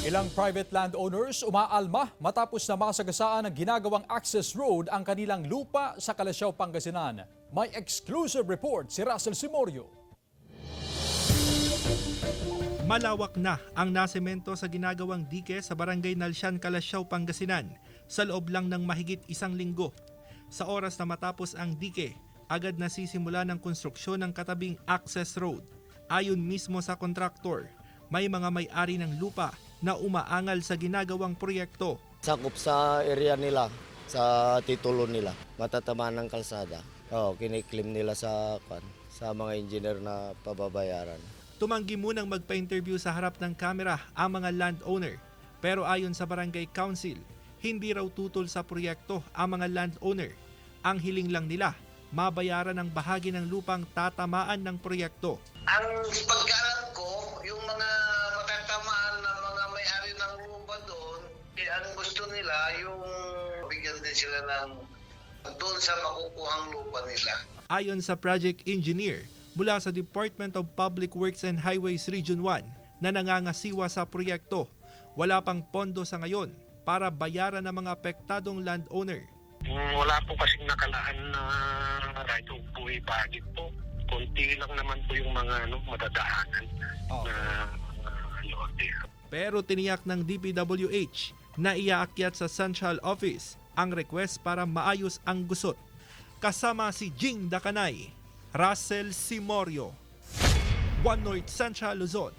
Ilang private landowners umaalma matapos na masagasaan ng ginagawang access road ang kanilang lupa sa Calasiao, Pangasinan. May exclusive report si Russell Simorio. Malawak na ang nasemento sa ginagawang dike sa Barangay Nalsian, Calasiao, Pangasinan sa loob lang ng mahigit isang linggo. Sa oras na matapos ang dike, agad nasisimula ng konstruksyon ng katabing access road. Ayon mismo sa kontraktor, may mga may-ari ng lupa na umaangal sa ginagawang proyekto. Sakop sa area nila, sa titulo nila, matatamaan ng kalsada. Kiniklaim nila sa mga engineer na pababayaran. Tumanggi munang magpa-interview sa harap ng kamera ang mga landowner. Pero ayon sa Barangay Council, hindi raw tutol sa proyekto ang mga landowner. Ang hiling lang nila, mabayaran ang bahagi ng lupang tatamaan ng proyekto. Ang pagkaalam ko, yung mga matatamaan na mga may-ari ng lupa doon, ang gusto nila yung bigyan din sila ng doon sa makukuhang lupa nila. Ayon sa project engineer mula sa Department of Public Works and Highways Region 1 na nangangasiwa sa proyekto, wala pang pondo sa ngayon para bayaran ng mga apektadong landowner. Wala po kasing nakalaan na right of way budget po. Konti lang naman po yung mga madadaanan na lote. Pero tiniyak ng DPWH na iaakyat sa Central Office ang request para maayos ang gusot. Kasama si Jing Dakanay, Russell Simorio, One North Central Luzon.